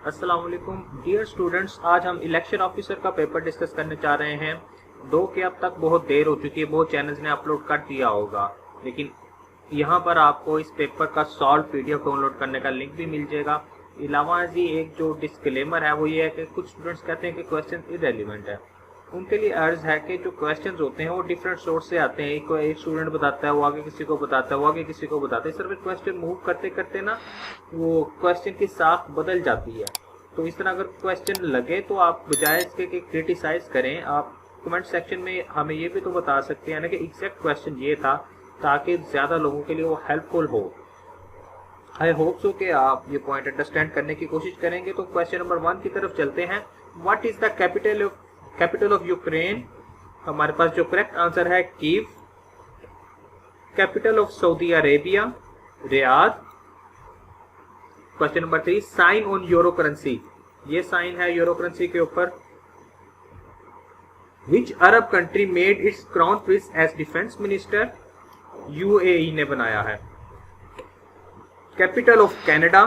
अस्सलाम वालेकुम dear students, आज हम इलेक्शन ऑफिसर का पेपर डिस्कस करने जा रहे हैं। दो के अब तक बहुत देर हो चुकी है, बहुत चैनल्स ने अपलोड कर दिया होगा, लेकिन यहाँ पर आपको इस पेपर का सॉल्व पीडीएफ डाउनलोड करने का लिंक भी मिल जाएगा। अलावा जी एक जो डिस्क्लेमर है वो ये है कि कुछ स्टूडेंट्स कहते हैं कि क्वेश्चन इरेलीवेंट है। उनके लिए अर्ज है कि जो क्वेश्चंस होते हैं वो डिफरेंट सोर्स से आते हैं। एक स्टूडेंट बताता है, वो आगे किसी को बताता है, वो आगे किसी को बताता है। सर क्वेश्चन मूव करते करते ना वो क्वेश्चन की साख बदल जाती है। तो इस तरह अगर क्वेश्चन लगे तो आप बजाय इसके कि क्रिटिसाइज करें, आप कमेंट सेक्शन में हमें ये भी तो बता सकते हैं ना कि एग्जैक्ट क्वेश्चन ये था, ताकि ज़्यादा लोगों के लिए वो हेल्पफुल हो। आई होप सो कि आप ये पॉइंट अंडरस्टैंड करने की कोशिश करेंगे। तो क्वेश्चन नंबर 1 की तरफ चलते हैं। What is the capital of Ukraine? हमारे पास जो करेक्ट आंसर है Kyiv. Capital of Saudi Arabia, Riyadh. Question number 3, sign on euro currency. ये साइन है यूरो करेंसी के ऊपर। Which Arab country made its crown prince as defence minister? UAE ने बनाया है। Capital of Canada,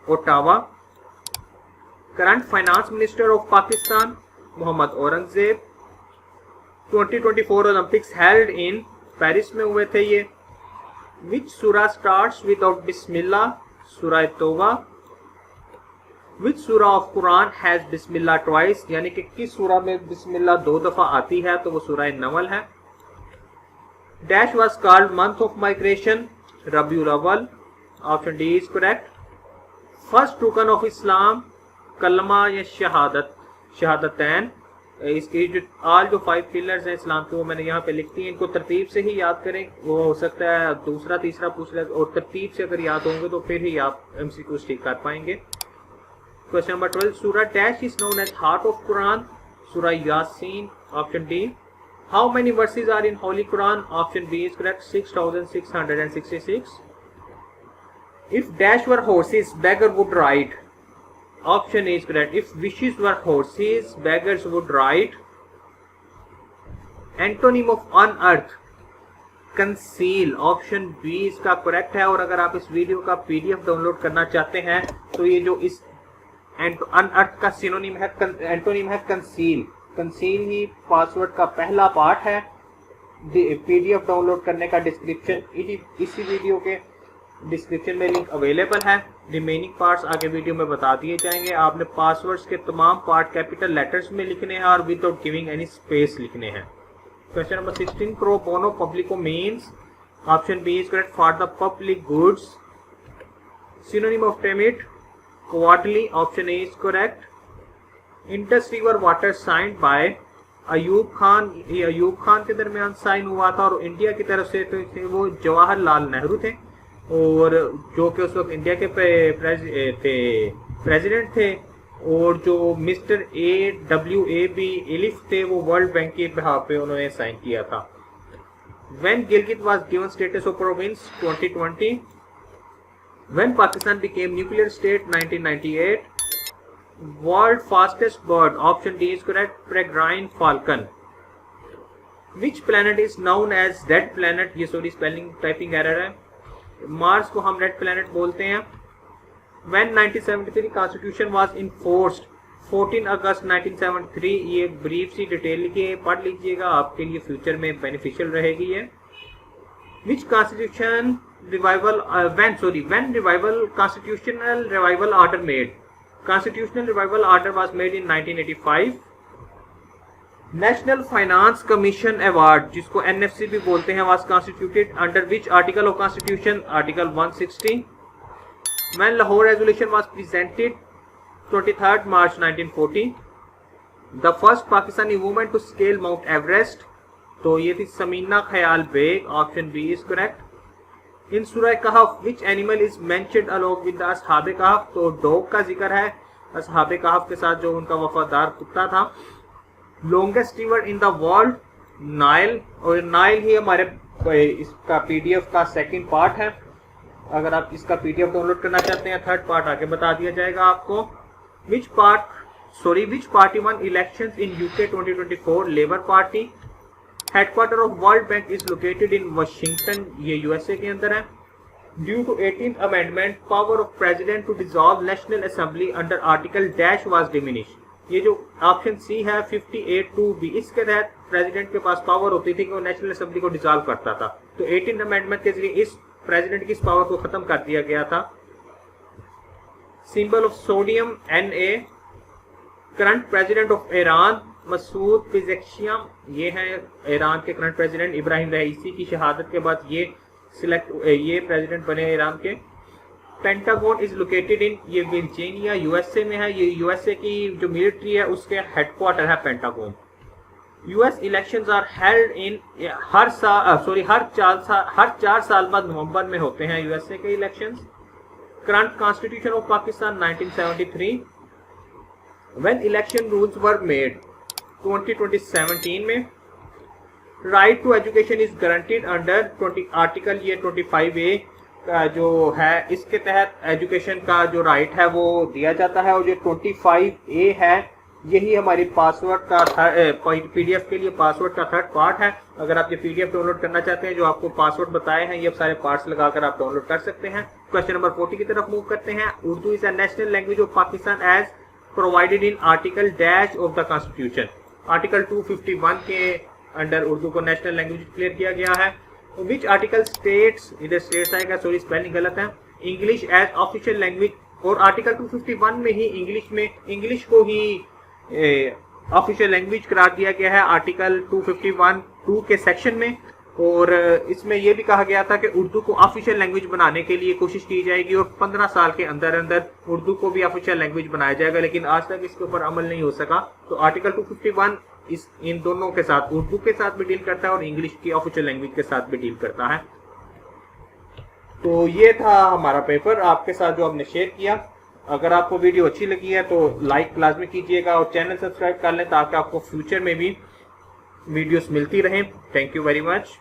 Ottawa. Current finance minister of Pakistan, Muhammad Aurangzeb. 2024 Olympics held in Paris में हुए थे ये। विच सूरा स्टार्ट्स विदाउट बिस्मिल्लाह? सूरा तौबा। विच सूरा of Quran has Bismillah twice? यानी कि किस सूरा में बिस्मिल्लाह 2 दफा आती है? तो वो सूरा नमल है। Dash was called month of migration? रबीउल अव्वल। Option D is correct. First रुकन ऑफ इस्लाम, कलमा या शहादतैन। इसकी जो ऑल जो 5 पिलर्स हैं इस्लाम के, वो मैंने यहाँ पे लिख दी है। इनको तरतीब से ही याद करें, वो हो सकता है दूसरा तीसरा पूछ ले, और तरतीब से अगर याद होंगे तो फिर ही आप एमसीक्यू ठीक कर पाएंगे। क्वेश्चन नंबर 12, सूरा dash is known as heart of Quran? सूरा यासीन। Option D. How many verses are in holy Quran? Option B is correct, 6666। If dash were horses beggar would ride? Option is correct. If wishes were horses, beggars would ride. Antonym of unearth, conceal. Option B इसका correct है। और अगर आप इस video का PDF download करना चाहते हैं तो ये जो इस अनअर्थ का सिनोनिम है, एंटोनिम है कंसील। कंसील ही पासवर्ड का पहला पार्ट है। पीडीएफ डाउनलोड करने का डिस्क्रिप्शन इसी वीडियो के डिस्क्रिप्शन में लिंक अवेलेबल है। रिमेनिंग पार्ट्स आगे वीडियो में बता दिए जाएंगे। आपने पासवर्ड्स के तमाम पार्ट कैपिटल लेटर्स में लिखने हैं और विदाउट गिविंग एनी स्पेस लिखने हैं। Question number 16, pro bono publico means? Option B is correct, for the public goods. Synonym of टेमिट, quarterly. Option A is correct. Indus river water signed by Ayub Khan. ये अयूब खान के दरमियान साइन हुआ था, और India की तरफ से तो वो जवाहरलाल नेहरू थे, और जो कि उस वक्त इंडिया के प्रेसिडेंट थे। और जो मिस्टर AWAB एलिफ थे, वो वर्ल्ड बैंक के बिहाफ पे उन्होंने साइन किया था। When Gilgit was given status of province? 2020। When Pakistan became nuclear state? 1998। World fastest bird? Option D is correct, peregrine falcon. Which planet is known as red planet? ये sorry spelling typing error है। Mars को हम red planet बोलते हैं। When 1973 constitution was enforced? 14 अगस्त 1973। ये brief सी detail लिखिए, पढ़ लीजिएगा, आपके लिए फ्यूचर में बेनिफिशियल रहेगी ये। Which constitution revival when revival constitutional revival order made? Constitutional revival order was made in 1985। National Finance Commission award, जिसको NFC भी बोलते हैं, was constituted under which article of constitution? Article 160। When Lahore resolution was presented? 23 March 1940। The first Pakistani woman to scale Mount Everest? तो ये थी Samina Khyal Baig. Option B is correct. In सूरह कहफ which animal is mentioned along with असहाबे कहफ? तो dog का जिक्र है असहाबे कहफ के साथ, जो उनका वफादार कुत्ता था। Longest river in the world? Nile. और नाइल ही हमारे इसका पीडीएफ का सेकंड पार्ट है। अगर आप इसका पीडीएफ डाउनलोड करना चाहते हैं, थर्ड पार्ट आगे बता दिया जाएगा आपको। Which party won elections in UK 2024? Labour Party. Headquarter of World Bank is located in Washington, ये यूएसए के अंदर है। Due to 18th amendment power of president to dissolve national assembly under article dash was diminish. ये जो option C है 58(2)(b), इसके तहत president के पास पावर होती थी कि वो नेशनल असेंबली को डिसॉल्व करता था। तो 18th अमेंडमेंट के जरिए इस प्रेसिडेंट की इस पावर को खत्म कर दिया गया था। Symbol of sodium Na। Current president of Iran Masoud Pezeshkian, ये है ईरान के करंट प्रेसिडेंट। इब्राहिम रईसी की शहादत के बाद ये प्रेसिडेंट बने ईरान के। पेंटागन इज लोकेटेड इन, ये वर्जीनिया यूएसए में है। ये यूएसए की जो मिलिट्री है उसके हेडक्वार्टर है Pentagon. US elections are held in, हर 4 साल बाद नवंबर में होते हैं यूएसए के elections. Current constitution of Pakistan 1973। When election rules were made 2017 में। Right to education is guaranteed under article ये 25A जो है, इसके तहत एजुकेशन का जो राइट है वो दिया जाता है। और जो 25A है यही हमारी पासवर्ड का पीडीएफ के लिए पासवर्ड का थर्ड पार्ट है। अगर आप ये पीडीएफ डाउनलोड करना चाहते हैं, जो आपको पासवर्ड बताए हैं, ये सारे पार्ट्स लगाकर आप डाउनलोड कर सकते हैं। क्वेश्चन नंबर 40 की तरफ मूव करते हैं। Urdu is a national language of Pakistan as provided in article dash of the constitution. Article 251 के अंडर उर्दू को नेशनल लैंग्वेज डिक्लेयर किया गया है। विच आर्टिकल स्टेट्स, इधर स्टेट्स आएगा, सॉरी स्पेलिंग गलत है, इंग्लिश एज ऑफिशियल लैंग्वेज। और आर्टिकल 251 में ही इंग्लिश को ही ऑफिशियल लैंग्वेज करार दिया गया है आर्टिकल 251(2) के सेक्शन में। और इसमें यह भी कहा गया था कि उर्दू को ऑफिशियल लैंग्वेज बनाने के लिए कोशिश की जाएगी और 15 साल के अंदर अंदर उर्दू को भी ऑफिशियल लैंग्वेज बनाया जाएगा, लेकिन आज तक इसके ऊपर अमल नहीं हो सका। तो आर्टिकल 251 इन दोनों के साथ, उर्दू के साथ भी डील करता है और इंग्लिश की ऑफिशियल लैंग्वेज के साथ भी डील करता है। तो ये था हमारा पेपर आपके साथ जो हमने शेयर किया। अगर आपको वीडियो अच्छी लगी है तो लाइक लाजमी कीजिएगा और चैनल सब्सक्राइब कर लें ताकि आपको फ्यूचर में भी वीडियोस मिलती रहें। Thank you very much.